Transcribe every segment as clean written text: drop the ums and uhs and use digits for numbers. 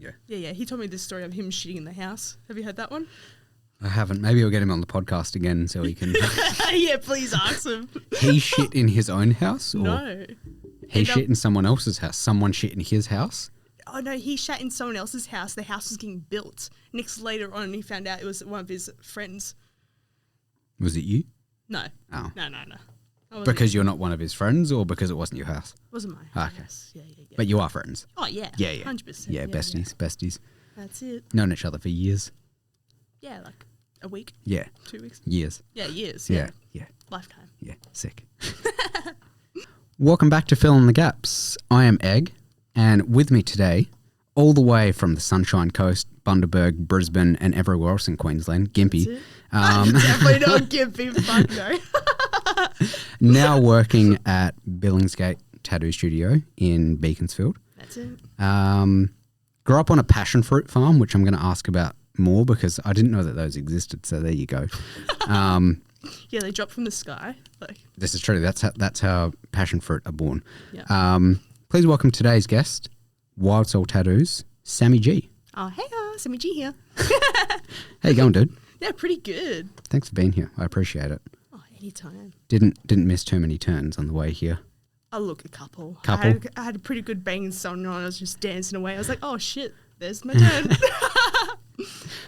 Yeah. Yeah. He told me this story of him shitting in the house. Have you heard that one? I haven't. Maybe I'll get him on the podcast again so he can... Yeah, please ask him. He shit in his own house? Or No. he shit in someone else's house? Someone shit in his house? Oh, no, he shat in someone else's house. The house was getting built. Next, later on, he found out it was one of his friends. Was it you? No. Oh. No. Because you're not one of his friends or because it wasn't your house? It wasn't my Okay. house. Yeah. But you are friends? Oh, yeah. Yeah. 100%. Yeah, besties. That's it. Known each other for years? Yeah, like a week. Yeah. 2 weeks. Years. Yeah, years. Yeah. Lifetime. Yeah, sick. Welcome back to Fill in the Gaps. I am Egg, and with me today, all the way from the Sunshine Coast, Bundaberg, Brisbane, and everywhere else in Queensland, Gympie. Definitely not Gympie, fuck no. Now working at Billingsgate Tattoo Studio in Beaconsfield. That's it. Grew up on a passionfruit farm, which I'm going to ask about more because I didn't know that those existed, so there you go. Yeah, they drop from the sky. This is true. That's how passion fruit are born. Yeah. Please welcome today's guest, Wild Soul Tattoos, Sammy G. Oh, hey, Sammy G here. How you going, dude? Yeah, pretty good. Thanks for being here. I appreciate it. Oh, anytime. Didn't miss too many turns on the way here. Oh, look, a couple. Couple? I had a pretty good banging song on. I was just dancing away. I was like, oh, shit, there's my turn.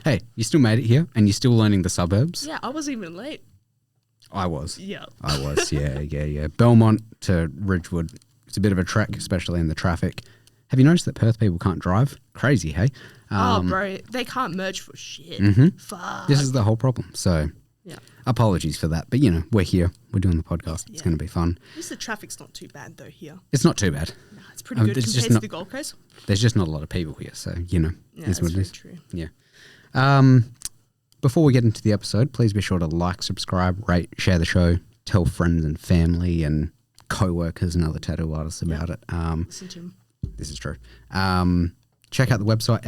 Hey, you still made it here, and you're still learning the suburbs. Yeah, I wasn't even late. I was. Yeah. I was. Yeah. Belmont to Ridgewood. It's a bit of a trek, especially in the traffic. Have you noticed that Perth people can't drive? Crazy, hey? Bro, they can't merge for shit. Mm-hmm. Fuck. This is the whole problem. So, yeah. Apologies for that. But, we're here. We're doing the podcast. It's going to be fun. At least the traffic's not too bad, though, here. It's not too bad. No, it's pretty good compared to the Gold Coast. There's just not a lot of people here. So, Yeah, is what it is. true. Yeah. Before we get into the episode, please be sure to like, subscribe, rate, share the show, tell friends and family and co-workers and other tattoo artists about it. Listen to him. This is true. Check out the website,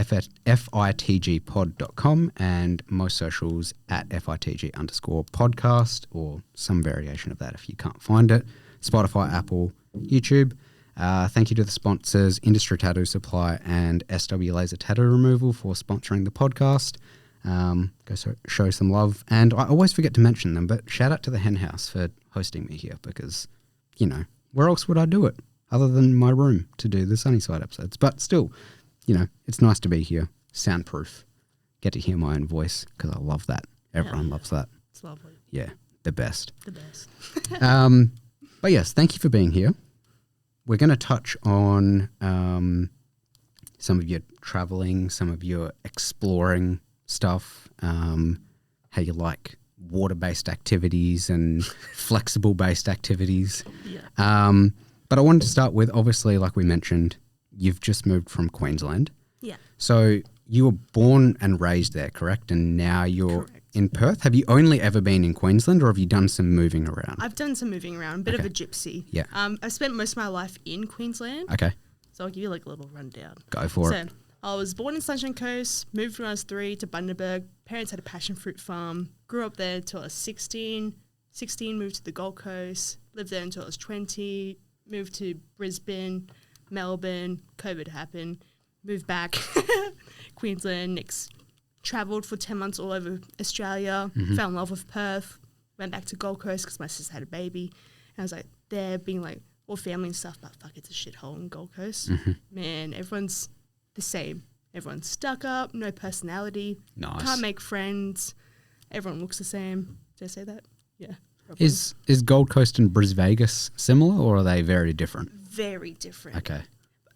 fitgpod.com, and most socials at fitg_podcast or some variation of that if you can't find it. Spotify, Apple, YouTube. Thank you to the sponsors, Industry Tattoo Supply and SW Laser Tattoo Removal for sponsoring the podcast. Go show some love. And I always forget to mention them, but shout out to the Hen House for hosting me here because, where else would I do it other than my room to do the Sunnyside episodes? But still, it's nice to be here. Soundproof. Get to hear my own voice because I love that. Everyone loves that. It's lovely. Yeah, the best. The best. But yes, thank you for being here. We're going to touch on some of your traveling, some of your exploring stuff, how you like water-based activities and flexible-based activities. Yeah. But I wanted to start with, obviously, like we mentioned, you've just moved from Queensland. Yeah. So you were born and raised there, correct? And now you're in Perth. Have you only ever been in Queensland or have you done some moving around? I've done some moving around, a bit of a gypsy. Yeah. I spent most of my life in Queensland. Okay. So I'll give you a little rundown. Go for it. I was born in Sunshine Coast, moved when I was 3 to Bundaberg. Parents had a passion fruit farm. Grew up there until I was 16. 16, moved to the Gold Coast. Lived there until I was 20. Moved to Brisbane, Melbourne. COVID happened. Moved back. Queensland. Next, travelled for 10 months all over Australia. Fell in love with Perth. Went back to Gold Coast because my sister had a baby. And I was like there being like all family and stuff. But fuck, it's a shithole in Gold Coast. Man, everyone's the same. Everyone's stuck up, no personality. Nice. Can't make friends. Everyone looks the same. Did I say that? Yeah. Probably. Is Gold Coast and Bris Vegas similar or are they very different? Very different. Okay.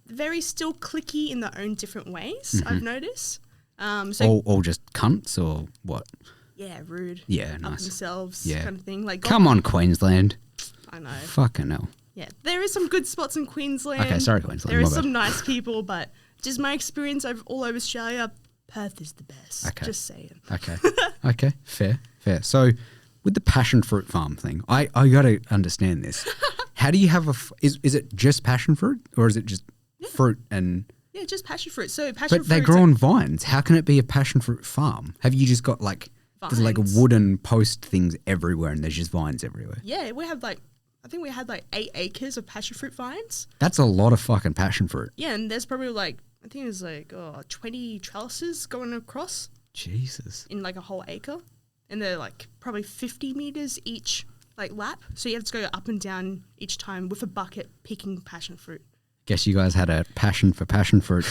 Very still cliquey in their own different ways, I've noticed. So all just cunts or what? yeah, rude. Yeah, Up nice. themselves Yeah. kind of thing. Like Come on, Queensland. I know. Fucking hell. Yeah. There is some good spots in Queensland. Okay, sorry, Queensland. There my is bad. some nice people, but just my experience all over Australia, Perth is the best. Okay. Just saying. Okay. Okay. Fair. So with the passion fruit farm thing, I got to understand this. How do you have is it just passion fruit or is it just fruit and... Yeah, just passion fruit. So passion fruit. But they grow on vines. How can it be a passion fruit farm? Have you just got there's like Vines. wooden post things everywhere and there's just vines everywhere? Yeah, we have I think we had 8 acres of passion fruit vines. That's a lot of fucking passion fruit. Yeah, and there's probably I think it was like 20 trellises going across Jesus. in like a whole acre. And they're like probably 50 meters each like lap. So you have to go up and down each time with a bucket picking passion fruit. Guess you guys had a passion for passion fruit.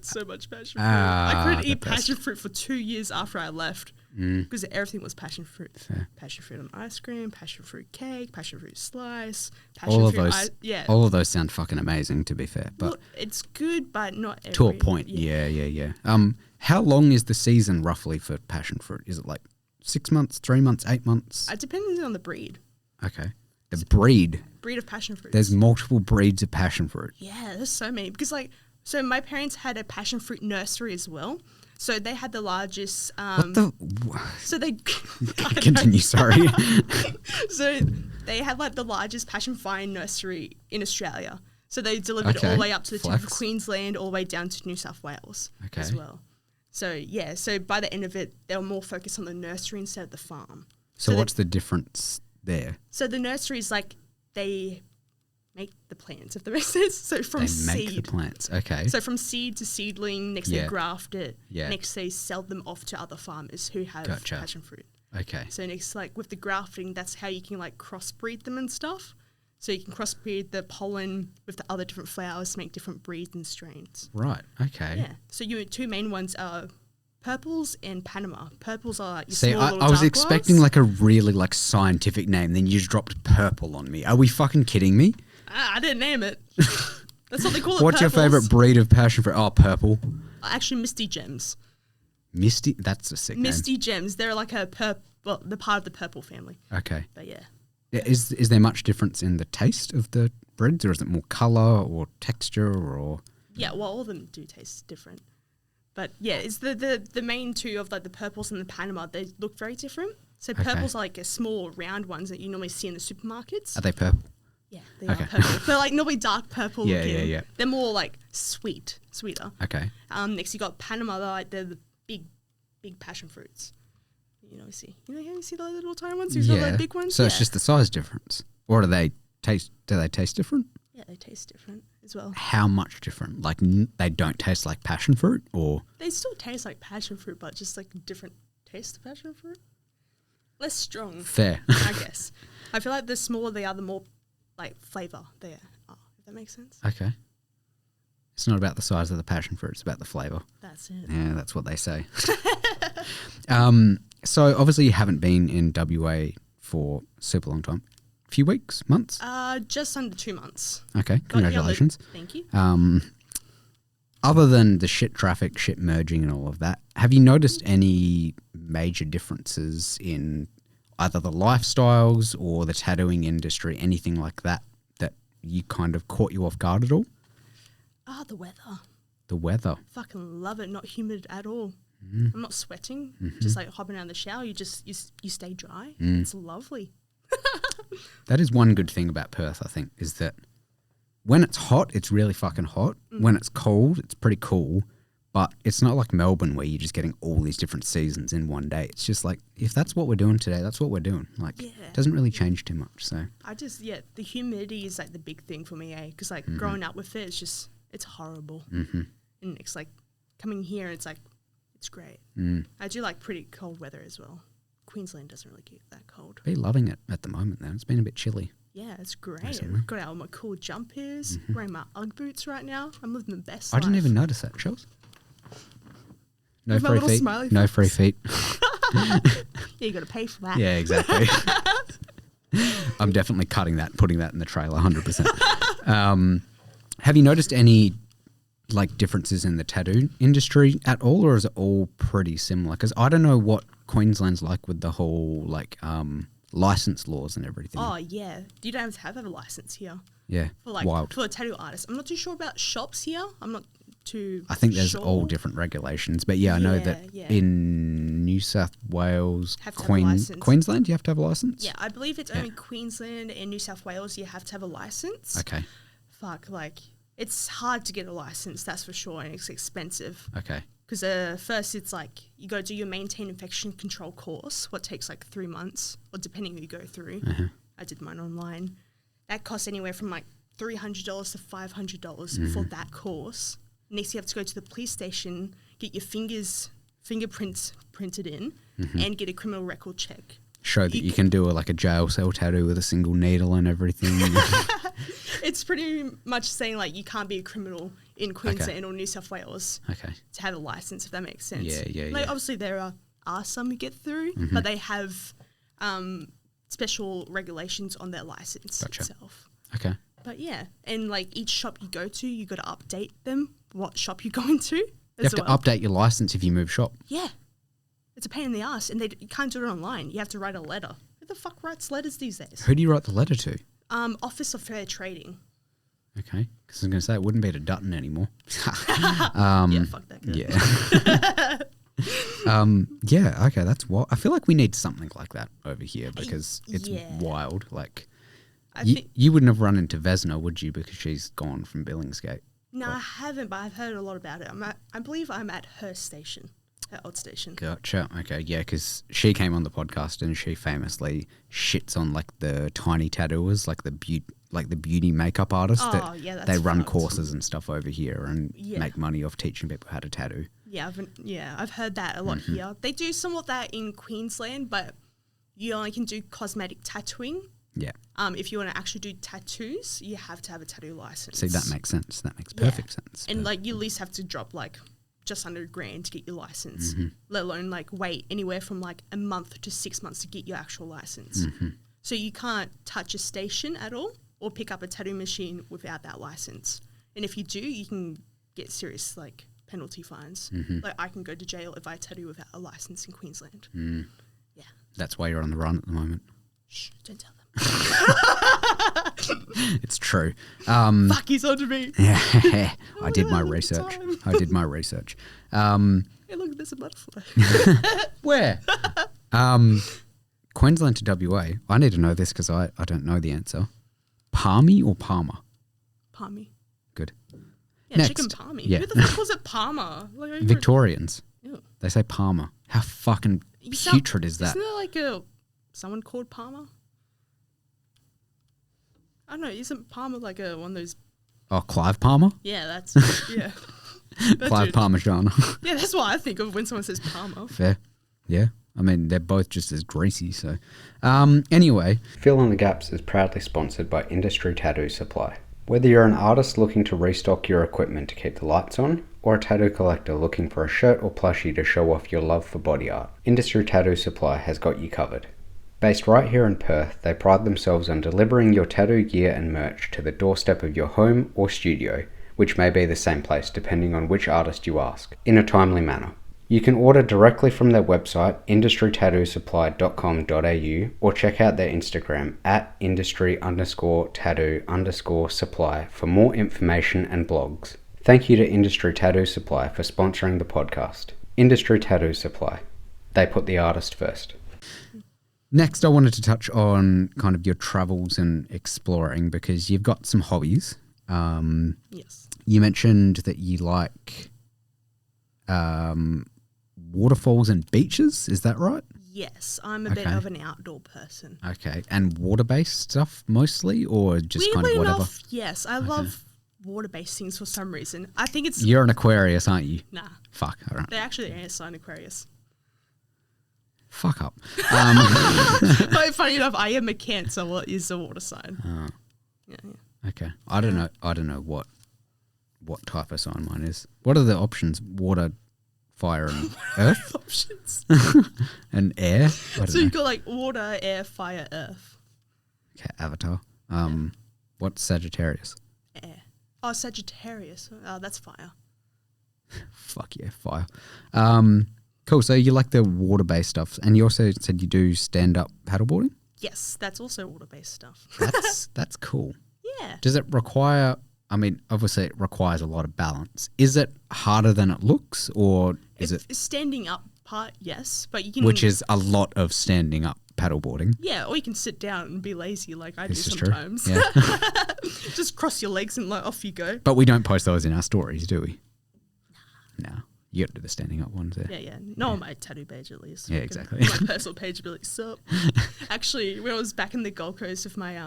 So much passion fruit. I couldn't eat passion fruit for 2 years after I left because everything was passion fruit. Fair. Passion fruit on ice cream, passion fruit cake, passion fruit slice, All of those, all of those sound fucking amazing. To be fair, but well, it's good, but not every, to a point. Yeah. How long is the season roughly for passion fruit? Is it like 6 months, 3 months, 8 months? It depends on the breed. Okay, the breed of passion fruit. There's multiple breeds of passion fruit. Yeah, there's so many because so my parents had a passion fruit nursery as well. So they had the largest. So they continue. Sorry. So they had like the largest passion vine nursery in Australia. So they delivered all the way up to the tip of Queensland, all the way down to New South Wales as well. So yeah, so by the end of it, they were more focused on the nursery instead of the farm. So what's the difference there? So the nursery is like they make the plants, if that makes sense. So from seed. They make the plants, okay. So from seed to seedling, next they graft it. Yeah. Next they sell them off to other farmers who have passion fruit. Okay. So next, like with the grafting, that's how you can like crossbreed them and stuff. So you can crossbreed the pollen with the other different flowers to make different breeds and strains. Right, okay. Yeah. So your two main ones are purples and Panama. Purples are like your See, small I was expecting like a really like scientific name, then you just dropped purple on me. Are we fucking kidding me? I didn't name it. That's what they call it. What's your favourite breed of passion fruit? Oh, purple. Actually, Misty Gems. Misty? That's a sick Misty name. Gems. They're like a well, they're part of the purple family. Okay. But yeah. Is there much difference in the taste of the breads, or is it more colour or texture or? Yeah, well, all of them do taste different. But yeah, it's the main two of like the purples and the Panama. They look very different. So purples are like a small round ones that you normally see in the supermarkets. Are they purple? Yeah, they are purple. They're like normally dark purple. Yeah. They're more like sweeter. Okay. Next you got Panama. They're the big passion fruits. You know, how you see the little tiny ones? These are the big ones. So it's just the size difference, or do they taste different? Yeah, they taste different as well. How much different? Like they don't taste like passion fruit, or they still taste like passion fruit, but just like a different taste of passion fruit. Less strong. Fair. I guess. I feel like the smaller they are, the more like flavour they are. If that makes sense. Okay. It's not about the size of the passion fruit; it's about the flavour. That's it. Yeah, that's what they say. So obviously you haven't been in WA for a super long time. A few weeks, months? Just under 2 months. Okay, congratulations. Thank you. Other than the shit traffic, shit merging and all of that, have you noticed any major differences in either the lifestyles or the tattooing industry, anything like that, that you kind of caught you off guard at all? The weather. The weather. Fucking love it. Not humid at all. I'm not sweating. Mm-hmm. Just like hopping out of the shower. You stay dry. It's lovely. That is one good thing about Perth, I think, is that when it's hot, it's really fucking hot. When it's cold, it's pretty cool. But it's not like Melbourne where you're just getting all these different seasons in one day. It's just like, if that's what we're doing today, that's what we're doing. Like, it doesn't really change too much. So the humidity is like the big thing for me, because like growing up with it, it's horrible. And it's like coming here, it's like, it's great. I do like pretty cold weather as well. Queensland doesn't really get that cold. Be loving it at the moment though. It's been a bit chilly. Yeah, it's great. I've got out all my cool jumpers, wearing my Ugg boots right now. I'm living the best I life. didn't even notice that, Shells. No with free feet. No free feet. Yeah, you got to pay for that. Yeah, exactly. I'm definitely cutting that and putting that in the trailer, 100%. Have you noticed any like differences in the tattoo industry at all, or is it all pretty similar? Because I don't know what Queensland's like with the whole like license laws and everything. Oh yeah, you don't have to have a license here. Yeah, wild. For a tattoo artist. I'm not too sure about shops here. I'm not too I think there's all different regulations, but I know that in New South Wales, Queensland, you have to have a license? Yeah, I believe it's only Queensland and New South Wales you have to have a license. Okay. Fuck, like, it's hard to get a license, that's for sure, and it's expensive. Okay. Because first it's like, you got to do your maintain infection control course, what takes like 3 months, or depending who you go through. I did mine online. That costs anywhere from like $300 to $500 for that course. Next, you have to go to the police station, get your fingerprints printed in, and get a criminal record check. Show that you can do a jail cell tattoo with a single needle and everything. It's pretty much saying like you can't be a criminal in Queensland or New South Wales to have a license, if that makes sense. Like obviously there are some who get through, but they have special regulations on their license itself. Okay. But yeah, and like each shop you go to, you got to update them what shop you're going to. You have to update your license if you move shop. Yeah. It's a pain in the ass, and you can't do it online. You have to write a letter. Who the fuck writes letters these days? Who do you write the letter to? Office of Fair Trading. Okay, because I was going to say it wouldn't be to Dutton anymore. Yeah, fuck that guy. Yeah. Yeah, okay, that's what I feel like we need something like that over here because it's wild. Like, you wouldn't have run into Vesna, would you? Because she's gone from Billingsgate. No, I haven't, but I've heard a lot about it. I believe I'm at her station. Odd station. Gotcha. Okay, yeah, because she came on the podcast and she famously shits on like the tiny tattooers, like the beauty makeup artists. That's they run fucked. courses and stuff over here and make money off teaching people how to tattoo. I've heard that a lot here. They do somewhat that in Queensland, but you only can do cosmetic tattooing. Yeah. If you want to actually do tattoos, you have to have a tattoo license. See, that makes sense. That makes perfect sense. And like you at least have to drop like just under $1,000 to get your license, let alone like wait anywhere from like a month to 6 months to get your actual license. So you can't touch a station at all or pick up a tattoo machine without that license. And if you do, you can get serious like penalty fines. Like I can go to jail if I tattoo without a license in Queensland. Yeah. That's why you're on the run at the moment. Shh, don't tell them. It's true. Fuck, he's onto me. Yeah, I did my research. Hey, look, there's a butterfly. Where? Queensland to WA. I need to know this because I don't know the answer. Palmy or Palmer? Palmy. Good. Yeah, Next. chicken palmy. Yeah. Who the fuck calls it Palmer? Like, Victorians. Ew. They say Palmer. How fucking putrid is that? Isn't there like someone called Palmer? I don't know. Isn't Palmer like one of those? Oh, Clive Palmer? Yeah, that's yeah. Clive Parmesan. Yeah, that's what I think of when someone says Palmer. Fair. Yeah. I mean, they're both just as greasy, so. Anyway. Fill in the Gaps is proudly sponsored by Industry Tattoo Supply. Whether you're an artist looking to restock your equipment to keep the lights on, or a tattoo collector looking for a shirt or plushie to show off your love for body art, Industry Tattoo Supply has got you covered. Based right here in Perth, they pride themselves on delivering your tattoo gear and merch to the doorstep of your home or studio, which may be the same place depending on which artist you ask, in a timely manner. You can order directly from their website, industrytattoosupply.com.au, or check out their Instagram at industry_tattoo_supply for more information and blogs. Thank you to Industry Tattoo Supply for sponsoring the podcast. Industry Tattoo Supply. They put the artist first. Next, I wanted to touch on kind of your travels and exploring because you've got some hobbies. Yes. You mentioned that you like waterfalls and beaches. Is that right? Yes, I'm a bit of an outdoor person. Okay, and water-based stuff mostly, or just kind of whatever? Enough, yes, I love water-based things for some reason. I think it's... You're an Aquarius, aren't you? Nah. Fuck, all right. They're actually an sign Aquarius. Fuck up. But funny enough, I am a Cancer. What is a water sign? Yeah. Okay, I don't know what type of sign mine is. What are the options? Water, fire, and earth. Options. And air. So you've got like water, air, fire, earth. Okay, Avatar. What's Sagittarius? Air. Oh, Sagittarius. Oh, that's fire. Fuck yeah, fire. Cool. So you like the water-based stuff, and you also said you do stand-up paddleboarding. Yes, that's also water-based stuff. That's cool. Yeah. Does it require? I mean, obviously, it requires a lot of balance. Is it harder than it looks, or is it standing up part? Yes, but you can. Which is a lot of standing up paddleboarding. Yeah, or you can sit down and be lazy, like I do This is sometimes. True. Yeah. Just cross your legs and like off you go. But we don't post those in our stories, do we? No. You got to do the standing up ones there. Yeah. Not on my tattoo page, at least. Yeah, exactly. My personal page would be like, sup. Actually, when I was back in the Gold Coast with my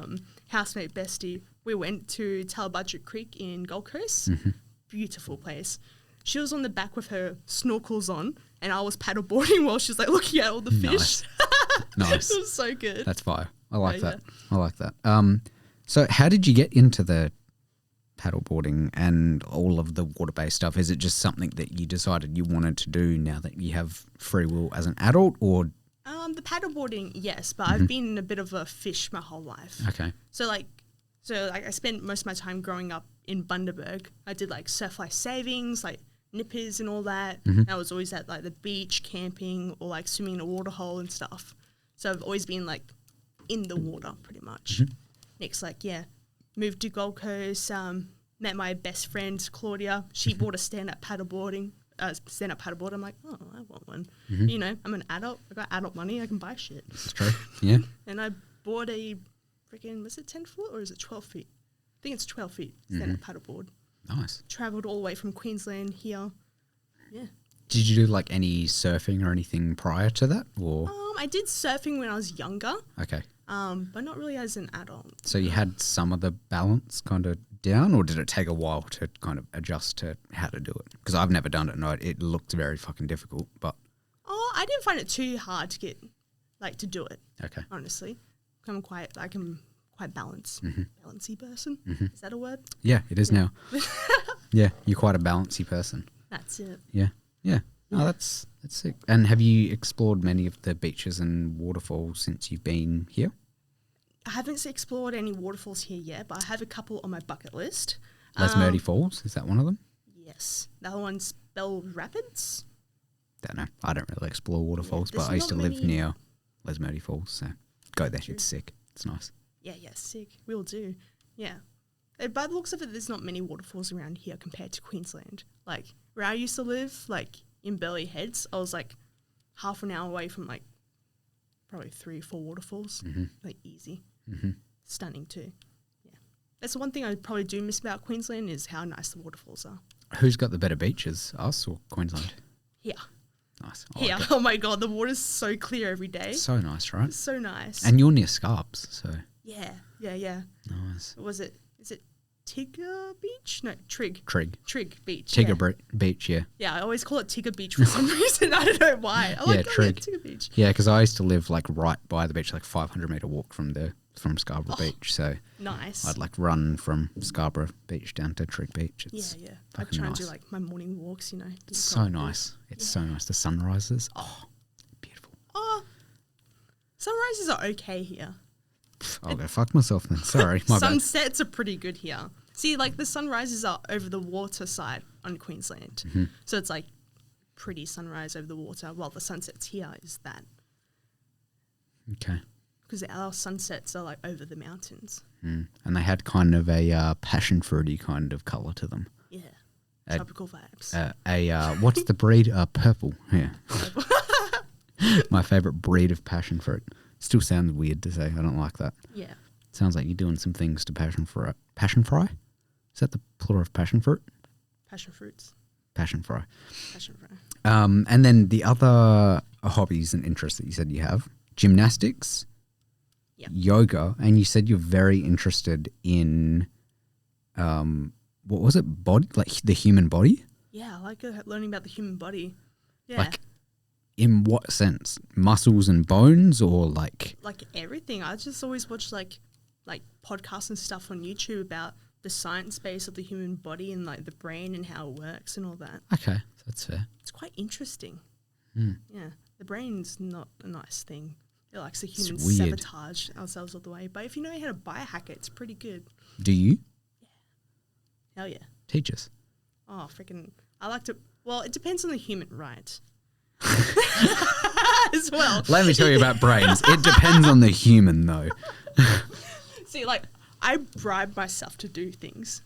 housemate bestie, we went to Talabudget Creek in Gold Coast. Beautiful place. She was on the back with her snorkels on, and I was paddleboarding while she was like looking at all the fish. Nice. It was so good. That's fire. I like that. Yeah. I like that. So how did you get into the paddleboarding and all of the water-based stuff? Is it just something that you decided you wanted to do now that you have free will as an adult, or? The paddleboarding, yes, but I've been a bit of a fish my whole life. Okay. So I spent most of my time growing up in Bundaberg. I did like surf life savings, like nippers and all that. I was always at like the beach, camping, or like swimming in a water hole and stuff. So I've always been like in the water pretty much. Next, moved to Gold Coast, met my best friend Claudia. She bought a stand-up paddleboard. I'm like, oh, I want one. You know, I'm an adult. I got adult money. I can buy shit. That's true. Yeah. And I bought a freaking, was it 10 foot or is it 12 feet? I think it's 12 feet stand-up paddleboard. Nice. Travelled all the way from Queensland here. Yeah. Did you do like any surfing or anything prior to that, or? I did surfing when I was younger. Okay. But not really as an adult. So you had some of the balance kind of down, or did it take a while to kind of adjust to how to do it? Because I've never done it, and it looked very fucking difficult. But I didn't find it too hard to get, to do it. Okay. Honestly, I'm quite balanced, balancy person. Is that a word? Yeah, it is now. Yeah, you're quite a balancy person. That's it. Yeah. Oh, that's sick. And have you explored many of the beaches and waterfalls since you've been here? I haven't explored any waterfalls here yet, but I have a couple on my bucket list. Lesmurdy Falls, is that one of them? Yes. The other one's Bell Rapids. Don't know. I don't really explore waterfalls, but I used to live near Lesmurdy Falls, so go there. True. It's sick. It's nice. Yeah, sick. We'll do. Yeah. By the looks of it, there's not many waterfalls around here compared to Queensland. Like, where I used to live, in Burleigh Heads, I was half an hour away from probably 3 or 4 waterfalls. Easy. Stunning too. Yeah. That's the one thing I probably do miss about Queensland is how nice the waterfalls are. Who's got the better beaches, us or Queensland? Here. Nice. Here. Oh my God, the water's so clear every day. So nice, right? It's so nice. And you're near Scarps, so. Yeah. Nice. Is it Tigger Beach? No, Trig Beach. Tigger Beach, yeah. Yeah, I always call it Tigger Beach for some reason. I don't know why. Trig. Tigger Beach. Yeah, because I used to live right by the beach, 500 metre walk from Scarborough Beach. So nice. I'd run from Scarborough Beach down to Trig Beach. It's I try and do my morning walks, It's so nice. It's so nice. The sunrises. Oh, beautiful. Oh, sunrises are okay here. I'll go fuck myself then. Sorry, my bad. Sunsets are pretty good here. See, the sunrises are over the water side on Queensland. So it's pretty sunrise over the water, while the sunsets here is that. Okay. Because our sunsets are over the mountains. And they had kind of a passion fruity kind of colour to them. Yeah. Tropical vibes. What's the breed? Purple. Yeah. My favourite breed of passion fruit. Still sounds weird to say. I don't like that. Yeah. Sounds like you're doing some things to passion fry. Passion fry? Is that the plural of passion fruit? Passion fruits. Passion fry. Passion fry. And then the other hobbies and interests that you said you have, gymnastics, yoga, and you said you're very interested in, what was it, body, the human body? Yeah, I like learning about the human body. Yeah. In what sense? Muscles and bones, or everything. I just always watch podcasts and stuff on YouTube about the science base of the human body and the brain and how it works and all that. Okay, that's fair. It's quite interesting. Yeah, the brain's not a nice thing. It likes the human sabotage ourselves all the way. But if you know how to biohack it, it's pretty good. Do you? Yeah. Hell yeah. Teach us. Oh, freaking! I like to. Well, it depends on the human, right? As well. Let me tell you about brains. It depends on the human, though. See, I bribe myself to do things.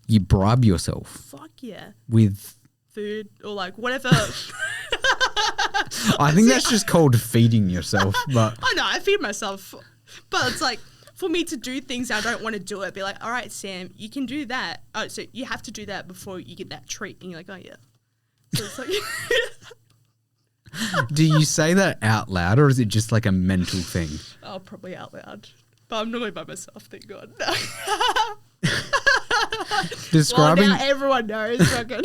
You bribe yourself? Fuck yeah. With? Food or whatever. I think that's just called feeding yourself. But I know, I feed myself. But it's for me to do things I don't want to do it, be all right, Sam, you can do that. Oh, so you have to do that before you get that treat. And you're oh, yeah. So it's Do you say that out loud, or is it just a mental thing? Oh, probably out loud. But I'm normally by myself, thank God. Describing. Well, now everyone knows. Fucking.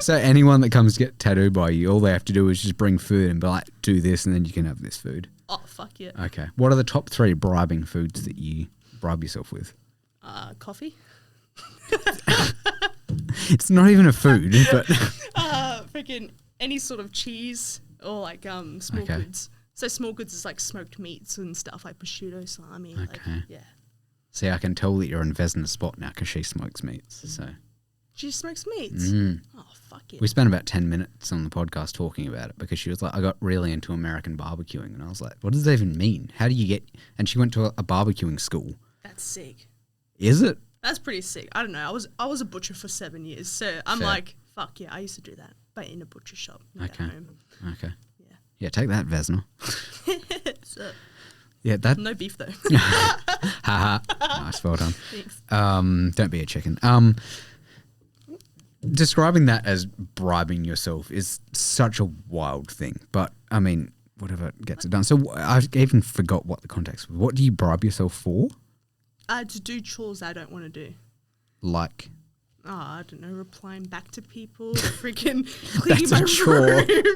So anyone that comes to get tattooed by you, all they have to do is just bring food and be like, do this, and then you can have this food. Oh, fuck yeah. Okay. What are the top 3 bribing foods that you bribe yourself with? Coffee. It's not even a food, but Freaking any sort of cheese or like small goods. So small goods is like smoked meats and stuff like prosciutto, salami. Okay. Like, yeah. See, I can tell that you're investing in a spot now because she smokes meats. So She smokes meats. Oh, fuck it. we spent about 10 minutes on the podcast talking about it because she was like, I got really into American barbecuing, and I was like, what does that even mean? How do you get? And she went to a barbecuing school. That's sick. Is it? That's pretty sick. I don't know. I was a butcher for 7 years, so I'm Fair. like, fuck yeah, I used to do that, but in a butcher shop. Not Okay. At home. Okay. Yeah. Yeah, take that, Vesna. So, Yeah, that. no beef though. Haha. Nice, well done. Thanks. Don't be a chicken. Describing that as bribing yourself is such a wild thing, but I mean, whatever gets it done. So I even forgot what the context was. What do you bribe yourself for? To do chores I don't want to do. Like, I don't know, replying back to people, freaking cleaning That's a my chore. room.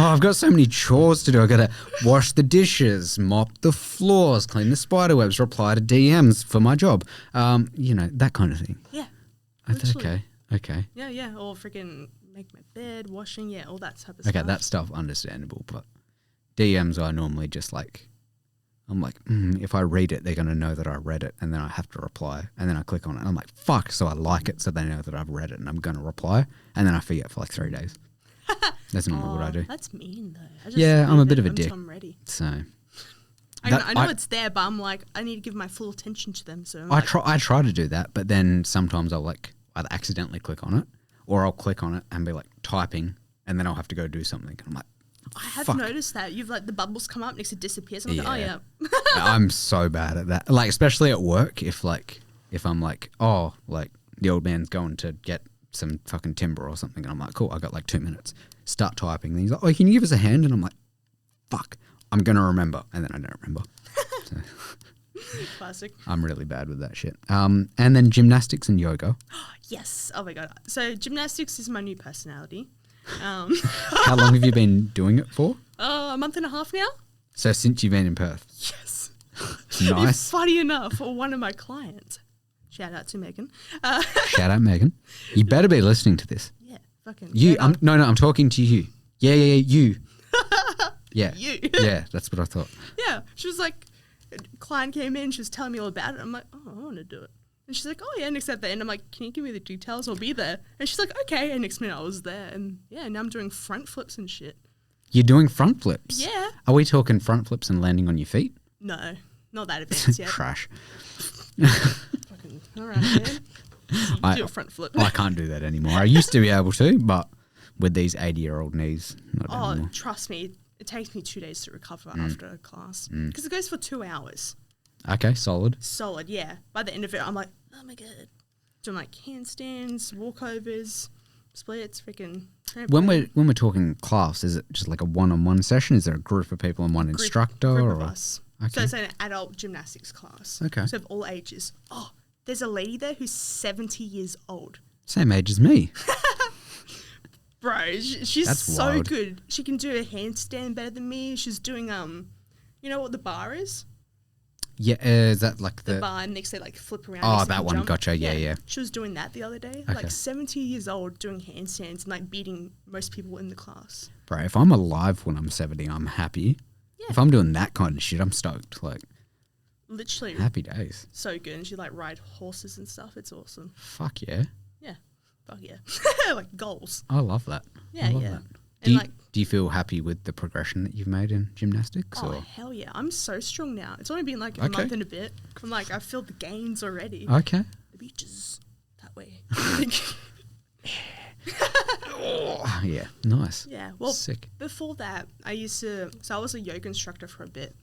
oh, I've got so many chores to do. I got to wash the dishes, mop the floors, clean the spider webs, reply to DMs for my job. You know, that kind of thing. Yeah. Okay. Okay. Yeah, yeah. Or freaking make my bed, washing, yeah, all that type of Okay, stuff. that stuff understandable, but DMs are normally just like, I'm like, if I read it, they're going to know that I read it, and then I have to reply, and then I click on it, and I'm like, fuck, so I like it, so they know that I've read it, and I'm going to reply, and then I forget for like 3 days. That's normally what I do. That's mean though. I just Yeah, I'm a leave bit it of a until dick. I'm ready. So I know it's there, but I'm like, I need to give my full attention to them. So I try to do that, but then sometimes I'll like either accidentally click on it, or I'll click on it and be like typing, and then I'll have to go do something. And I'm like, I have fuck. noticed that you've like the bubbles come up next to disappears. I'm like, oh Yeah. yeah. I'm so bad at that. Like, especially at work, if I'm like, oh, like the old man's going to get some fucking timber or something, and I'm like, cool, I got like 2 minutes. Start typing, and he's like, oh, can you give us a hand? And I'm like, fuck, I'm gonna remember, and then I don't remember. So Classic. I'm really bad with that shit. And then gymnastics and yoga. Yes. Oh my god. So gymnastics is my new personality. How long have you been doing it for? A month and a half now. So since you've been in Perth. Yes. Nice. Funny enough, one of my clients, shout out to Megan. Shout out, Megan. You better be listening to this. Yeah, fucking. You, word up. I'm talking to you. Yeah, you. Yeah. You. Yeah, that's what I thought. Yeah, she was like, a client came in, she was telling me all about it. I'm like, oh, I want to do it. And she's like, oh yeah, next at the end, I'm like, can you give me the details? I'll be there. And she's like, okay. And next minute I was there. And yeah, now I'm doing front flips and shit. You're doing front flips? Yeah. Are we talking front flips and landing on your feet? No, not that advanced yet. Trash. Fucking, all right, man. You do a front flip. I can't do that anymore. I used to be able to, but with these 80-year-old knees, not Oh, anymore. trust me, it takes me 2 days to recover after a class. Because it goes for 2 hours. Okay, solid. Solid, yeah. By the end of it, I'm like, oh my God. Doing like handstands, walkovers, splits, freaking. When we're talking class, is it just like a one-on-one session? Is there a group of people and one instructor? Group or? of us. Okay. So it's an adult gymnastics class. Okay. So of all ages. Oh, there's a lady there who's 70 years old. Same age as me. Bro, she's That's so wild. good. She can do a handstand better than me. She's doing, you know what the bar is? Yeah, is that like The the... bar next they like flip around. Oh, next they that can one. jump. Gotcha. Yeah. She was doing that the other day. Okay. Like 70 years old doing handstands and like beating most people in the class. Bro, if I'm alive when I'm 70, I'm happy. Yeah. If I'm doing that kind of shit, I'm stoked. Like, Literally happy days. so good. And she like ride horses and stuff. It's awesome. Fuck yeah. Yeah. Fuck yeah. Like goals. I love that. Yeah, I love yeah. that. And like, Do you feel happy with the progression that you've made in gymnastics? oh or? hell yeah. I'm so strong now. It's only been like a Okay. month and a bit. I'm like, I feel the gains already. Okay. The beaches that way. Oh, yeah, nice. Yeah. Well, Sick. before that, I was a yoga instructor for a bit.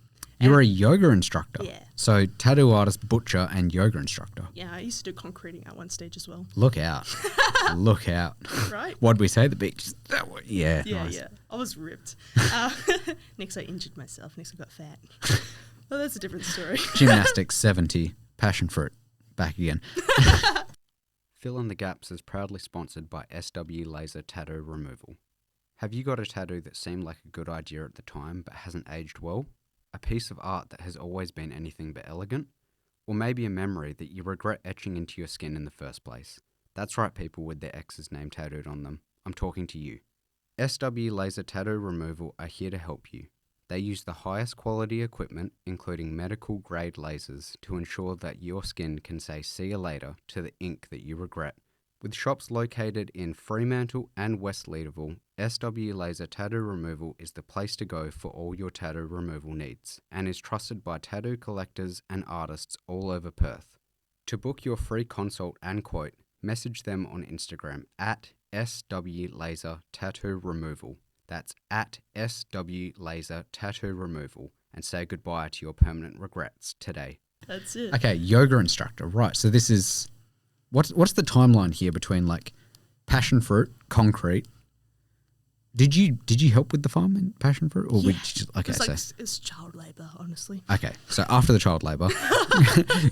You're a yoga instructor. Yeah. So tattoo artist, butcher, and yoga instructor. Yeah, I used to do concreting at one stage as well. Look out. Look out. Right? What'd we say? The beach? That way. Yeah. Yeah, Nice. yeah. I was ripped. Next, I injured myself. Next, I got fat. Well, that's a different story. Gymnastics 70. Passion fruit. Back again. Fill in the Gaps is proudly sponsored by SW Laser Tattoo Removal. Have you got a tattoo that seemed like a good idea at the time but hasn't aged well? A piece of art that has always been anything but elegant? Or maybe a memory that you regret etching into your skin in the first place? That's right, people with their ex's name tattooed on them. I'm talking to you. SW Laser Tattoo Removal are here to help you. They use the highest quality equipment, including medical grade lasers, to ensure that your skin can say see you later to the ink that you regret. With shops located in Fremantle and West Leederville, SW Laser Tattoo Removal is the place to go for all your tattoo removal needs, and is trusted by tattoo collectors and artists all over Perth. To book your free consult and quote, message them on Instagram at SW Laser Tattoo Removal. That's at SW Laser Tattoo Removal, and say goodbye to your permanent regrets today. That's it. Okay, yoga instructor, right. So this is, what's the timeline here between like passion fruit, concrete? Did you help with the farm in passion fruit? Or Yeah. would you just, okay, It's like, so, it's child labour, honestly. okay, so after the child labour,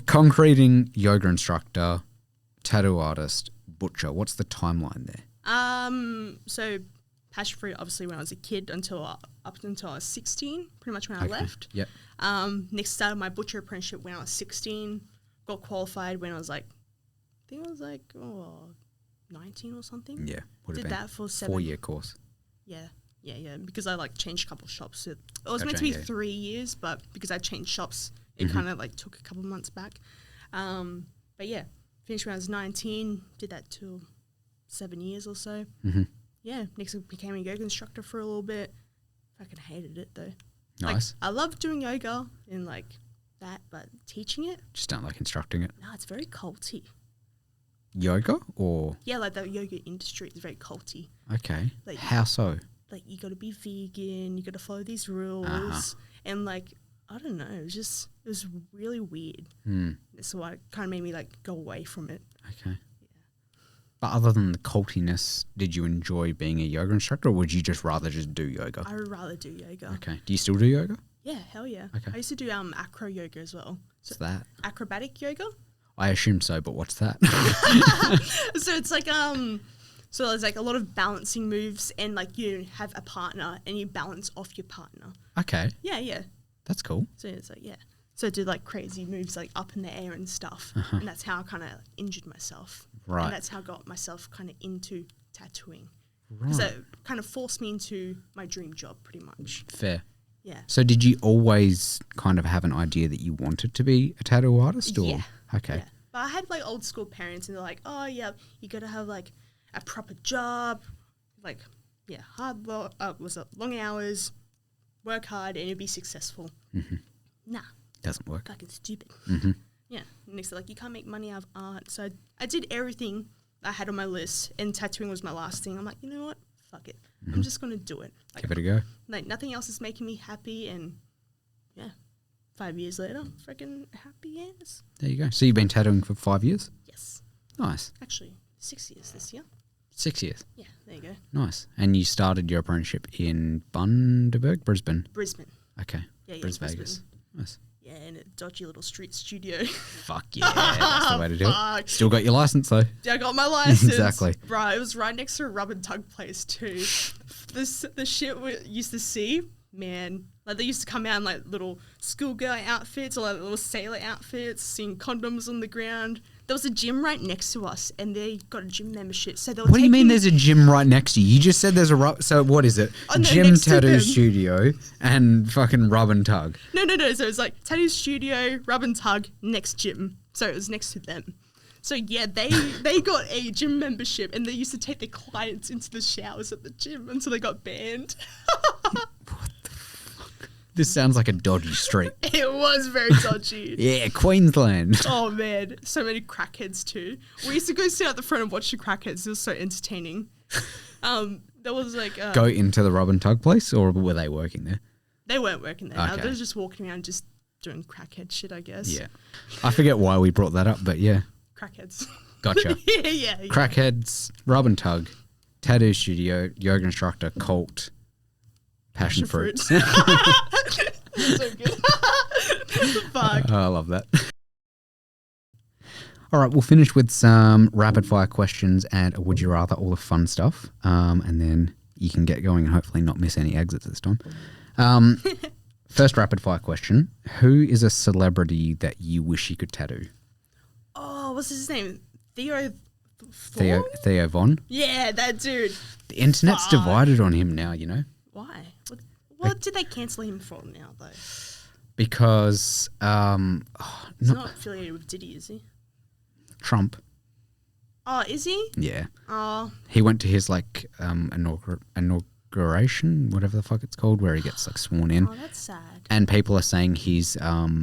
concreting, yoga instructor, tattoo artist, butcher, what's the timeline there? So passion fruit, obviously, when I was a kid up until I was 16, pretty much when I left. Yep. Next started my butcher apprenticeship when I was 16. Got qualified when I was like, I think I was like 19 or something. Yeah, would have Did been that for 7 4-year course. Yeah. Because I like changed a couple of shops. It was meant to be 3 years, but because I changed shops, it kind of like took a couple of months back. But yeah, finished when I was 19. Did that till 7 years or so. Mm-hmm. Yeah, next I became a yoga instructor for a little bit. Fucking hated it though. Nice. Like, I love doing yoga and like that, but teaching it, Just don't like instructing it. no, it's very culty. Yoga or? Yeah, like the yoga industry is very culty. Okay. Like- How so? Like you got to be vegan, you got to follow these rules, and like I don't know, it was really weird. So it kind of made me like go away from it. Okay. But other than the cultiness, did you enjoy being a yoga instructor, or would you just rather just do yoga? I would rather do yoga. Okay. Do you still do yoga? Yeah, hell yeah. Okay. I used to do acro yoga as well. So What's that? acrobatic yoga. I assume so, but what's that? So it's like so there's like a lot of balancing moves, and like you have a partner and you balance off your partner. Okay. Yeah. That's cool. So it's like So I did like crazy moves like up in the air and stuff, and that's how I kind of injured myself. Right. And that's how I got myself kind of into tattooing. Right. So it kind of forced me into my dream job, pretty much. Fair. Yeah. So did you always kind of have an idea that you wanted to be a tattoo artist? Or? Yeah. Okay. Yeah. But I had like old school parents, and they're like, "Oh yeah, you got to have like a proper job, like long hours, work hard, and you'll be successful." Mm-hmm. Nah, Doesn't work. fucking stupid. Mm-hmm. Yeah. And next, like, you can't make money out of art. So I did everything I had on my list, and tattooing was my last thing. I'm like, you know what? Fuck it. I'm just going to do it. Like, Give it a go. like, nothing else is making me happy. And yeah, 5 years later, freaking happy ass. There you go. So you've been tattooing for 5 years? Yes. Nice. Actually, 6 years this year. 6 years. Yeah, there you go. Nice. And you started your apprenticeship in Bundaberg, Brisbane? Brisbane. Okay. Yeah, Brisbane. Brisbane. Nice. Yeah, in a dodgy little street studio. Fuck yeah. That's the way to do it. Fuck. Still got your license though. Yeah, I got my license. Exactly. Right, it was right next to a rub and tug place too. The shit we used to see, man. Like they used to come out in like little schoolgirl outfits or like little sailor outfits, seeing condoms on the ground. There was a gym right next to us, and they got a gym membership. So they were What do you mean taking- there's a gym right next to you? You just said there's a so what is it? Oh, no, Gym, next to tattoo them. studio, and fucking rub and tug. No. So it was like tattoo studio, rub and tug, next gym. So it was next to them. So yeah, they got a gym membership, and they used to take their clients into the showers at the gym until they got banned. This sounds like a dodgy street. It was very dodgy. Yeah, Queensland. Oh man, so many crackheads too. We used to go sit at the front and watch the crackheads. It was so entertaining. There was like Go into the rub and tug place, or were they working there? They weren't working there. Okay. They were just walking around just doing crackhead shit, I guess. Yeah. I forget why we brought that up, but yeah. Crackheads. Gotcha. yeah. Crackheads, rub and tug, tattoo studio, yoga instructor, cult, passion fruit. So good. Fuck. I love that. All right, we'll finish with some rapid fire questions and a would you rather, all the fun stuff. And then you can get going and hopefully not miss any exits this time. First rapid fire question. Who is a celebrity that you wish you could tattoo? Oh, what's his name? Theo Von? Yeah, that dude. The internet's divided on him now, you know? Why? What did they cancel him for now, though? Because He's not affiliated with Diddy, is he? Trump. Oh, is he? Yeah. Oh. He went to his like inauguration, whatever the fuck it's called, where he gets like sworn in. Oh, that's sad. And people are saying he's I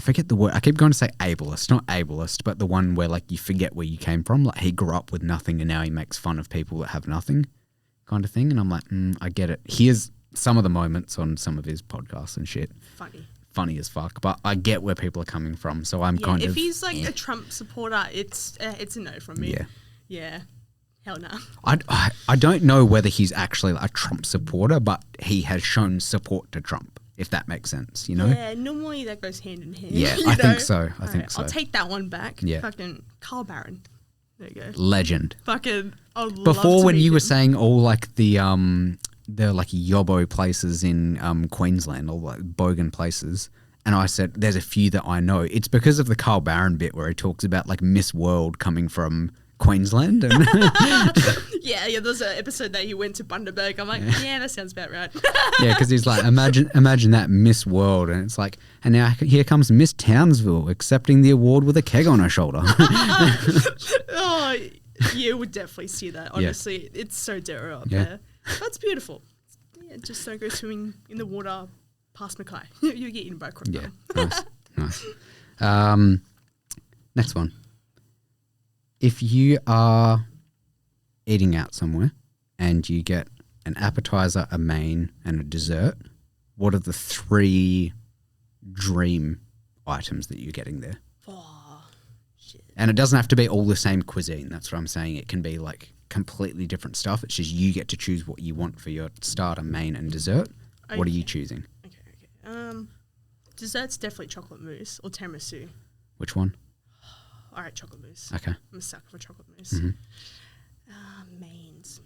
forget the word. I keep going to say ableist, not ableist, but the one where like you forget where you came from. Like he grew up with nothing and now he makes fun of people that have nothing, kind of thing. And I'm like, I get it. Here's some of the moments on some of his podcasts and shit. Funny as fuck, but I get where people are coming from. So I'm kind of. If he's like a Trump supporter, it's a no from me. Yeah. Yeah. Hell no. I don't know whether he's actually a Trump supporter, but he has shown support to Trump, if that makes sense, you know? Yeah, normally that goes hand in hand. Yeah, I think so. I think so. I'll take that one back. Yeah. Fucking Carl Barron. There you go. Legend. Fucking, Before when you were saying all like the like yobbo places in Queensland, or like bogan places, and I said there's a few that I know. It's because of the Carl Barron bit where he talks about like Miss World coming from Queensland. And yeah, there's an episode that he went to Bundaberg. I'm like, yeah, that sounds about right. Yeah, because he's like, imagine that Miss World, and it's like, and now here comes Miss Townsville accepting the award with a keg on her shoulder. Oh, you would definitely see that. Honestly, it's so dare up there. That's beautiful. Yeah, just don't go swimming in the water past Mackay. You get eaten by a crocodile. Yeah, nice. Next one. If you are eating out somewhere and you get an appetizer, a main, and a dessert, what are the 3 dream items that you're getting there? Oh, shit. And it doesn't have to be all the same cuisine. That's what I'm saying. It can be like completely different stuff. It's just you get to choose what you want for your starter, main, and dessert. Okay. What are you choosing? Okay. Dessert's definitely chocolate mousse or tiramisu. Which one? All right, chocolate mousse. Okay. I'm a sucker for chocolate mousse. Mains.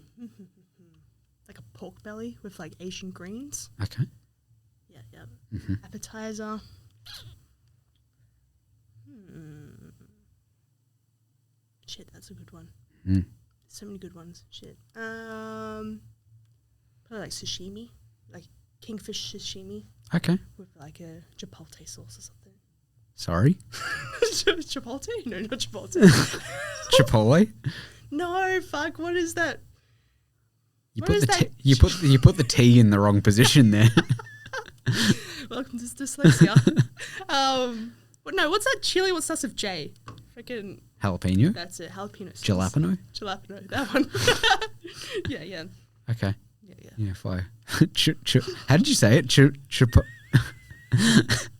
Like a pork belly with like Asian greens. Okay. Yeah. Appetizer. Shit, that's a good one. So many good ones. Shit. Probably like sashimi, like kingfish sashimi. Okay. With like a chipotle sauce or something. Sorry? Chipotle? No, not Chipotle. Chipotle? No, fuck. What is that? You put the T in the wrong position there. Welcome to dyslexia. What's that chili? What starts with J? Freaking jalapeno. That's it. Jalapeno. Jalapeno. Jalapeno. That one. Yeah. Okay. Yeah. Fire. How did you say it?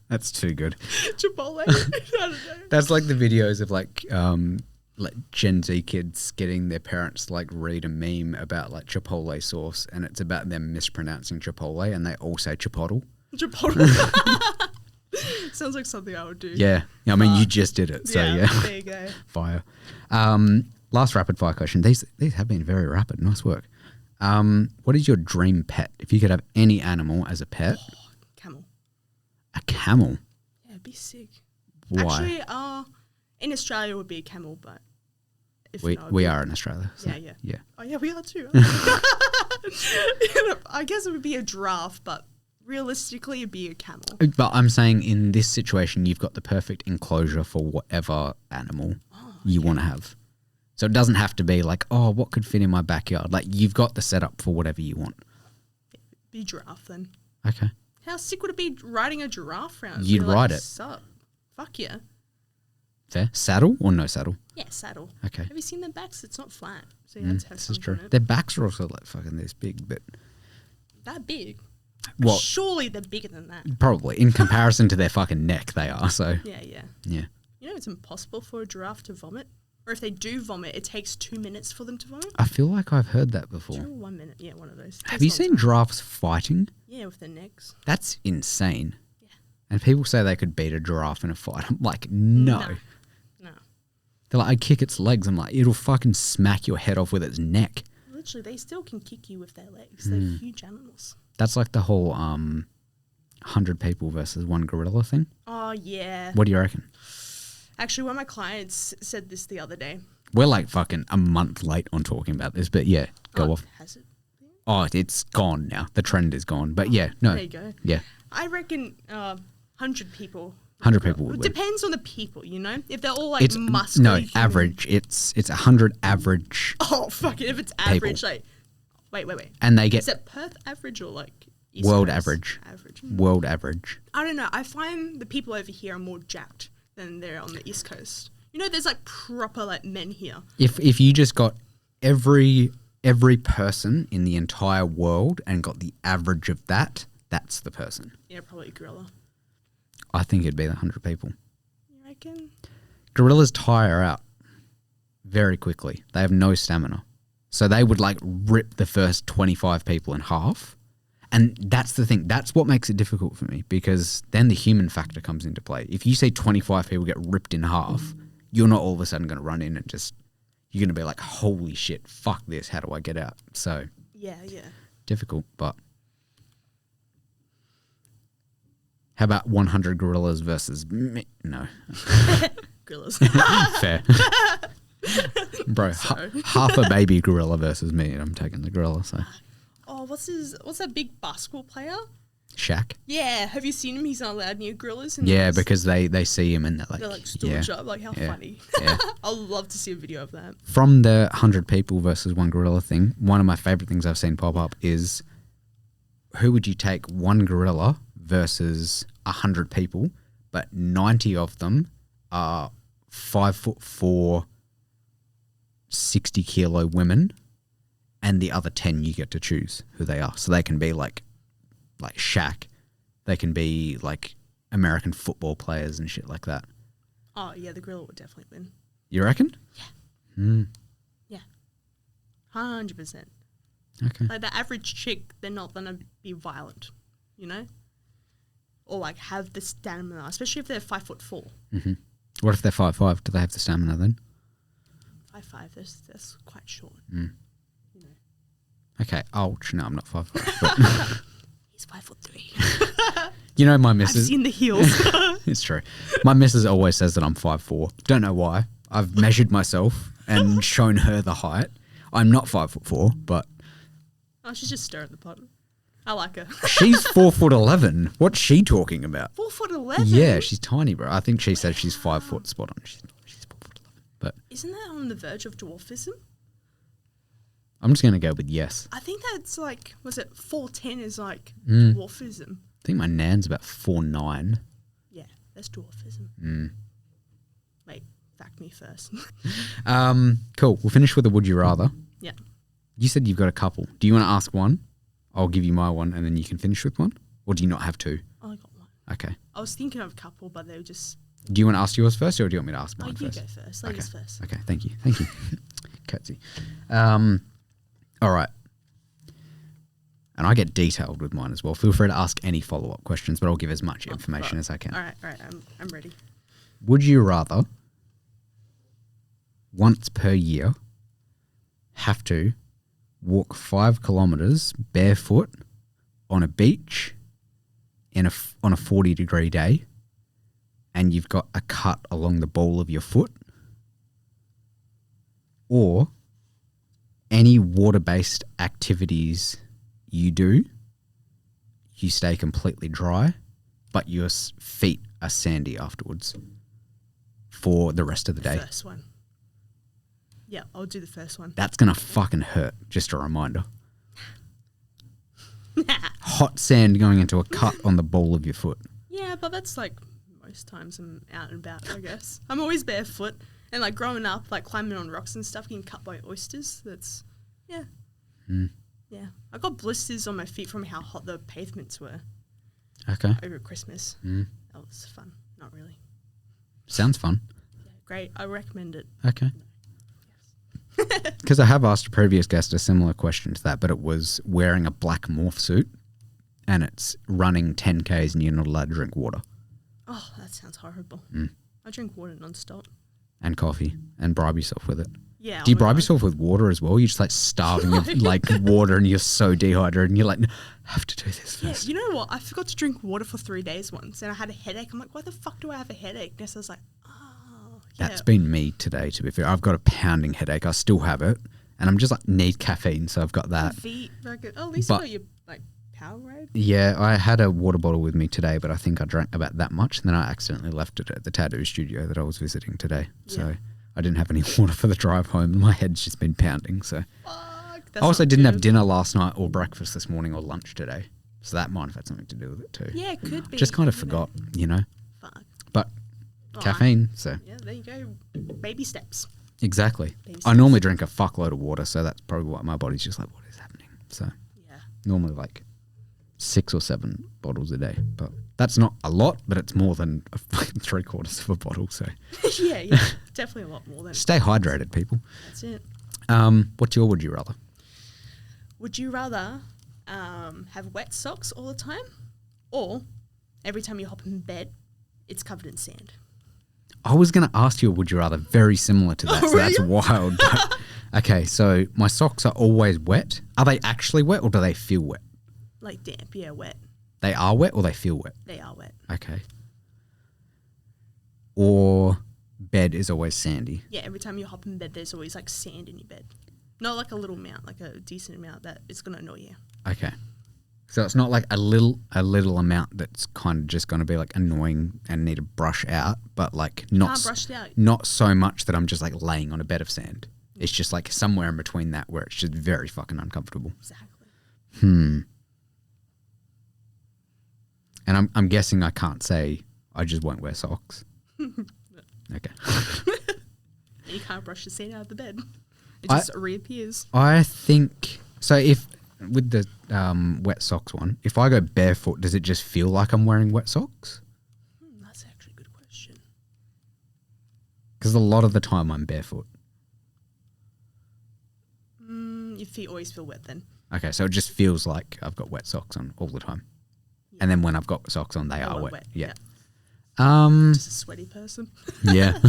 That's too good. Chipotle. I don't know. That's like the videos of like Gen Z kids getting their parents to like read a meme about like Chipotle sauce, and it's about them mispronouncing Chipotle, and they all say Chipotle. Chipotle. Sounds like something I would do. Yeah. I mean, you just did it. So yeah. There you go. Fire. Last rapid fire question. These have been very rapid. Nice work. What is your dream pet? If you could have any animal as a pet. Camel. A camel? Yeah, it'd be sick. Why? Actually, in Australia it would be a camel, but if we are in Australia. So yeah. Oh yeah, we are too. I guess it would be a giraffe, but realistically it'd be a camel. But I'm saying in this situation you've got the perfect enclosure for whatever animal you want to have. So it doesn't have to be like, what could fit in my backyard? Like you've got the setup for whatever you want. Be giraffe then. Okay. How sick would it be riding a giraffe around? You'd ride it. Sup? Fuck yeah. Fair. Saddle or no saddle? Yeah, saddle. Okay. Have you seen their backs? It's not flat. So you have to have this is something true. on it. Their backs are also like fucking this big, but... That big? Well, surely they're bigger than that. probably in comparison to their fucking neck, they are. So Yeah. yeah. You know, it's impossible for a giraffe to vomit. Or if they do vomit, it takes 2 minutes for them to vomit. I feel like I've heard that before. 2 or 1 minute. Yeah, one of those. Have you seen giraffes fighting? Yeah, with their necks. That's insane. Yeah. And people say they could beat a giraffe in a fight. I'm like, no. No. They're like, I'd kick its legs. I'm like, it'll fucking smack your head off with its neck. Literally, they still can kick you with their legs. They're huge animals. That's like the whole 100 people versus one gorilla thing. Oh, yeah. What do you reckon? Actually, one of my clients said this the other day. We're like fucking a month late on talking about this, but yeah, go off. Has it? Oh, it's gone now. The trend is gone. But yeah, no. There you go. Yeah. I reckon 100 people. 100 people would It win. depends on the people, you know? If they're all like It's muscular. no human- average. It's 100 average, Oh, fuck it. If it's average, like. Wait. and they get Is it Perth average or like East world Coast average. Average. World average. I don't know. I find the people over here are more jacked than they're on the East Coast. You know, there's like proper like men here. If you just got every person in the entire world and got the average of that, that's the person. Yeah, probably a gorilla. I think it'd be the 100 people. You reckon? Gorillas tire out very quickly. They have no stamina. So they would like rip the first 25 people in half. And that's the thing. That's what makes it difficult for me, because then the human factor comes into play. If you say 25 people get ripped in half, you're not all of a sudden going to run in and just, you're going to be like, holy shit, fuck this. How do I get out? So Yeah. difficult, but how about 100 gorillas versus me? No. Gorillas. Fair. Bro, half a baby gorilla versus me, and I'm taking the gorilla, so. Oh, what's that big basketball player? Shaq? Yeah, have you seen him? He's not allowed near gorillas. Yeah, because they see him and they're like yeah. stood up. Like, how funny. Yeah. I'd love to see a video of that. From the 100 people versus one gorilla thing, one of my favorite things I've seen pop up is, who would you take, one gorilla versus 100 people, but 90 of them are 5'4", 60 kilo women, and the other 10 you get to choose who they are. So they can be like Shaq, they can be like American football players and shit like that. Oh, yeah, the gorilla would definitely win. You reckon? Yeah. Yeah. 100%. Okay. Like, the average chick, they're not going to be violent, you know? Or, like, have the stamina, especially if they're 5'4". Mm-hmm. What if they're 5'5"? Do they have the stamina then? 5'5", that's quite short. Mm. You know. Okay, ouch. No, I'm not 5'5". But He's 5'3". you know, my I've missus... seen the heels. It's true. My missus always says that I'm 5'4". Don't know why. I've measured myself and shown her the height. I'm not 5'4", but... Oh, she's just stirring the pot. I like her. She's 4'11". What's she talking about? 4'11"? Yeah, she's tiny, bro. I think she said she's 5 foot spot on. She's not. She's 4'11". But Isn't that on the verge of dwarfism? I'm just going to go with yes. I think that's like, was it 4'10" is like Mm. dwarfism. I think my nan's about 4'9". Yeah, that's dwarfism. Mm. Wait, fact me first. Cool. We'll finish with a would you rather. Yeah. You said you've got a couple. Do you want to ask one? I'll give you my one and then you can finish with one? Or do you not have two? I got one. Okay. I was thinking of a couple, but they were just... Do you want to ask yours first or do you want me to ask Oh, mine you first? go first. Ladies first. Okay, thank you. Thank you. Curtsy. All right. And I get detailed with mine as well. Feel free to ask any follow-up questions, but I'll give as much information as I can. All right. I'm ready. Would you rather once per year have to walk 5 kilometers barefoot on a beach on a 40-degree day and you've got a cut along the ball of your foot, or any water-based activities you do, you stay completely dry, but your feet are sandy afterwards for the rest of the day? First one. Yeah, I'll do the first one. That's going to fucking hurt, just a reminder. Hot sand going into a cut on the ball of your foot. Yeah, but that's like most times I'm out and about, I guess. I'm always barefoot. And like growing up, like climbing on rocks and stuff, getting cut by oysters. That's, yeah. Yeah. I got blisters on my feet from how hot the pavements were Okay. over Christmas. Mm. That was fun. Not really. Sounds fun. Yeah, great. I recommend it. Okay. Yes. Because I have asked a previous guest a similar question to that, but it was wearing a black morph suit and it's running 10 Ks and you're not allowed to drink water. Oh, that sounds horrible. Mm. I drink water non-stop. And coffee and bribe yourself with it. Yeah. Do you bribe yourself with water as well? You're just like starving of like water and you're so dehydrated and you're like, no, I have to do this Yeah, first. you know what? I forgot to drink water for 3 days once and I had a headache. I'm like, why the fuck do I have a headache? And so I was like, oh, yeah. That's been me today, to be fair. I've got a pounding headache. I still have it. And I'm just like, need caffeine. So I've got that. Feet. Like, at least But- you got your like Powerade. Yeah, I had a water bottle with me today, but I think I drank about that much. And then I accidentally left it at the tattoo studio that I was visiting today. So Yeah. I didn't have any water for the drive home. My head's just been pounding. So Fuck. I also didn't have dinner last night or breakfast this morning or lunch today. So that might have had something to do with it too. Yeah, it could be. Just kind of you know. forgot, you know. Fuck. But Oh, caffeine, so Yeah, there you go. Baby steps. exactly. Baby I steps. normally drink a fuckload of water, so that's probably why my body's just like, what is happening? So Yeah. normally like 6 or 7 bottles a day, but that's not a lot, but it's more than a fucking 3/4 of a bottle. So yeah, definitely a lot more than. stay hydrated, people. That's it. What's your would you rather? Would you rather have wet socks all the time, or every time you hop in bed, it's covered in sand? I was going to ask you a would you rather very similar to that, Oh, so that's really? wild. But, okay, so my socks are always wet. Are they actually wet or do they feel wet? Like damp, yeah, wet. They are wet or they feel wet? They are wet. Okay. Or bed is always sandy. Yeah, every time you hop in bed, there's always like sand in your bed. Not like a little amount, like a decent amount that is gonna annoy you. Okay. So it's not like a little amount that's kind of just going to be like annoying and need to brush out, but like Can't brush it out. not so much that I'm just like laying on a bed of sand. It's just like somewhere in between that where it's just very fucking uncomfortable. Exactly. And I'm guessing I can't say I just won't wear socks. Okay. You can't brush the sand out of the bed. It I- just reappears. I think so. If with the wet socks one, if I go barefoot, does it just feel like I'm wearing wet socks? That's actually a good question. Because a lot of the time I'm barefoot. Your feet always feel wet then. Okay, so it just feels like I've got wet socks on all the time. And then when I've got socks on, they are wet. Yeah. Just a sweaty person. Yeah.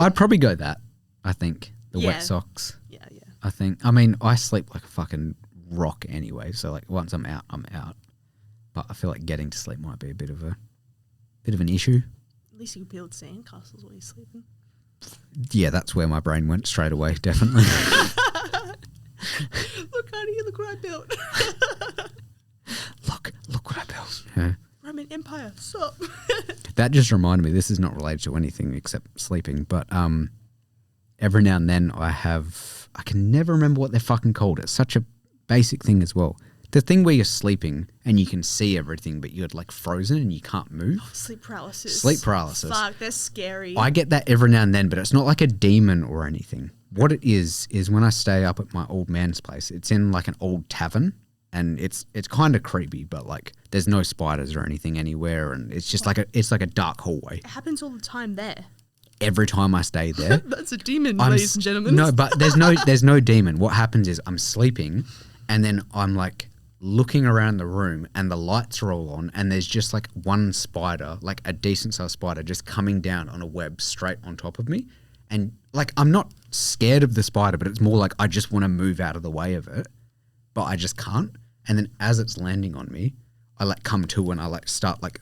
I'd probably go that. I think the Yeah. wet socks. Yeah. I think. I mean, I sleep like a fucking rock anyway. So like once I'm out, I'm out. But I feel like getting to sleep might be a bit of an issue. At least you can build sandcastles while you're sleeping. Yeah, that's where my brain went straight away. Definitely. Look, honey, look what I built. look what I built. Yeah. Roman Empire, sup? That just reminded me, this is not related to anything except sleeping, but every now and then I can never remember what they're fucking called. It's such a basic thing as well. The thing where you're sleeping and you can see everything, but you're like frozen and you can't move. Sleep paralysis. Sleep paralysis. Fuck, they're scary. I get that every now and then, but it's not like a demon or anything. What it is when I stay up at my old man's place, it's in like an old tavern. And it's kind of creepy, but like there's no spiders or anything anywhere, and it's just like a dark hallway. It happens all the time there. Every time I stay there, That's a demon, ladies and gentlemen. No, but there's no demon. What happens is I'm sleeping, and then I'm like looking around the room, and the lights are all on, and there's just like one spider, like a decent sized spider, just coming down on a web straight on top of me, and like I'm not scared of the spider, but it's more like I just want to move out of the way of it. But I just can't. And then as it's landing on me, I like come to and I like start like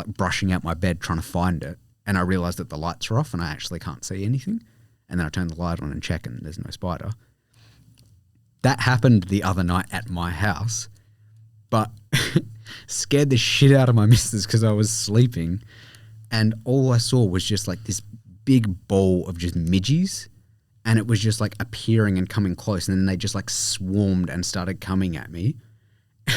brushing out my bed trying to find it. And I realize that the lights are off and I actually can't see anything. And then I turn the light on and check and there's no spider. That happened the other night at my house, but scared the shit out of my missus because I was sleeping. And all I saw was just like this big ball of just midgies. And it was just like appearing and coming close. And then they just like swarmed and started coming at me.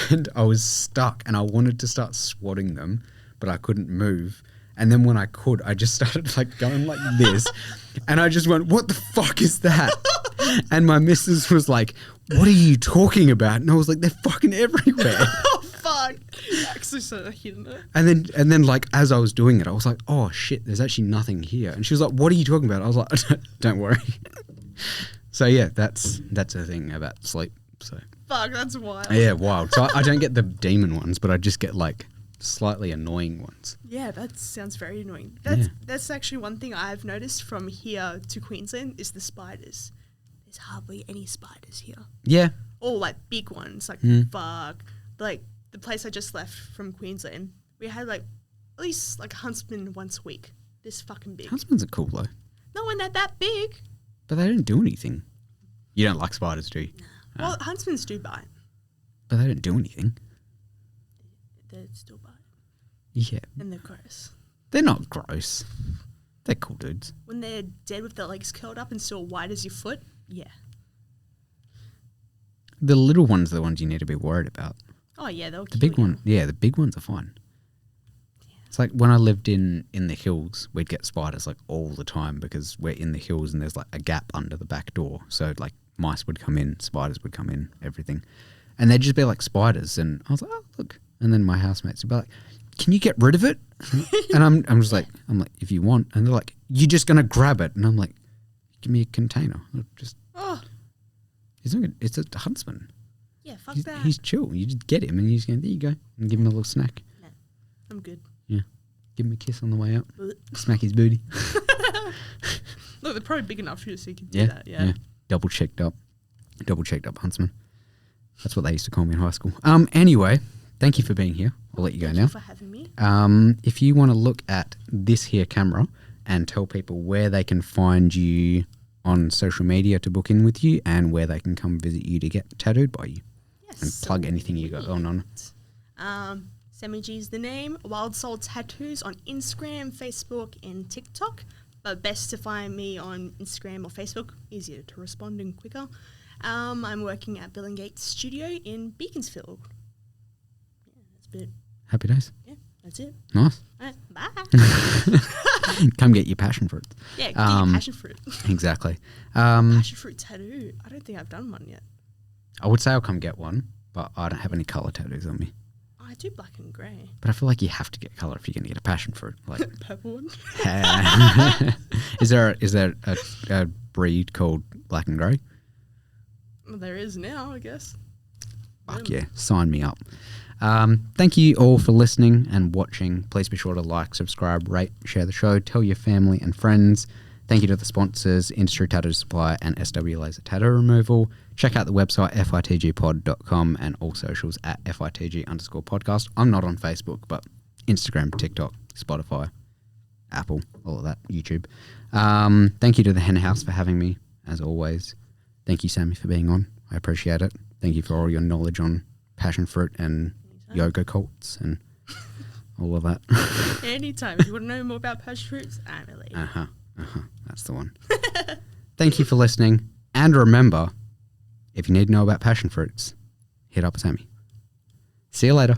And I was stuck and I wanted to start swatting them, but I couldn't move. And then when I could, I just started like going like this. And I just went, what the fuck is that? And my missus was like, what are you talking about? And I was like, they're fucking everywhere. Oh, fuck. Actually, so hidden it. And then like as I was doing it, I was like, oh shit, there's actually nothing here. And she was like, what are you talking about? I was like, don't worry. So yeah, that's a thing about sleep. So Fuck, that's wild. yeah, wild. So I don't get the demon ones, but I just get like slightly annoying ones. Yeah, that sounds very annoying. Yeah. That's actually one thing I've noticed from here to Queensland is the spiders. There's hardly any spiders here. Yeah. Or like big ones, like fuck. Like the place I just left from Queensland, we had like at least like a huntsman once a week. This fucking big. Huntsmans are cool though. No one that big. But they don't do anything. You don't like spiders, do you? No. Well, huntsmen do bite. But they don't do anything. They still bite. Yeah. And they're gross. They're not gross. They're cool dudes. When they're dead with their legs curled up and still white as your foot, yeah. The little ones are the ones you need to be worried about. Oh yeah, they'll The big one, yeah, the big ones are fine. Yeah. It's like when I lived in the hills, we'd get spiders like all the time because we're in the hills and there's like a gap under the back door. So like mice would come in, spiders would come in, everything. And they'd just be like spiders. And I was like, oh, look. And then my housemates would be like, can you get rid of it? And I'm just like, if you want. And they're like, you're just going to grab it. And I'm like, give me a container. I'll just. Oh. It's a huntsman. Yeah, fuck he's, that. He's chill. You just get him and you just go, there you go. And give him a little snack. No, I'm good. Yeah. Give him a kiss on the way out. Smack his booty. Look, they're probably big enough for you so you can do that. Yeah. Double checked up huntsman. That's what they used to call me in high school. Anyway, thank you for being here. I'll let you go now. Thank you for having me. If you want to look at this here camera and tell people where they can find you on social media to book in with you and where they can come visit you to get tattooed by you. Yes. And plug anything you got going on. Sammy G is the name. Wild Soul Tattoos on Instagram, Facebook, and TikTok. But best to find me on Instagram or Facebook. Easier to respond and quicker. I'm working at Bill and Gates Studio in Beaconsfield. Yeah, that's a bit. Happy days. Yeah, that's it. Nice. All right, bye. Come get your passion fruit. Yeah, get your passion fruit. Exactly. Passion fruit tattoo. I don't think I've done one yet. I would say I'll come get one, but I don't have any colour tattoos on me. I do black and grey. But I feel like you have to get colour if you're going to get a passion fruit. Like, Purple one. Is there a breed called black and grey? Well, there is now, I guess. Fuck yeah, sign me up. Thank you all for listening and watching. Please be sure to like, subscribe, rate, share the show, tell your family and friends. Thank you to the sponsors, Industry Tattoo Supply and SW Laser Tattoo Removal. Check out the website, fitgpod.com, and all socials at fitg_podcast. I'm not on Facebook, but Instagram, TikTok, Spotify, Apple, all of that, YouTube. Thank you to the Hen House for having me, as always. Thank you, Sammy, for being on. I appreciate it. Thank you for all your knowledge on passion fruit and yoga cults and all of that. Anytime. If you want to know more about passion fruits, I'm a lady. That's the one. Thank you for listening. And remember, if you need to know about passion fruits, hit up Sammy. See you later.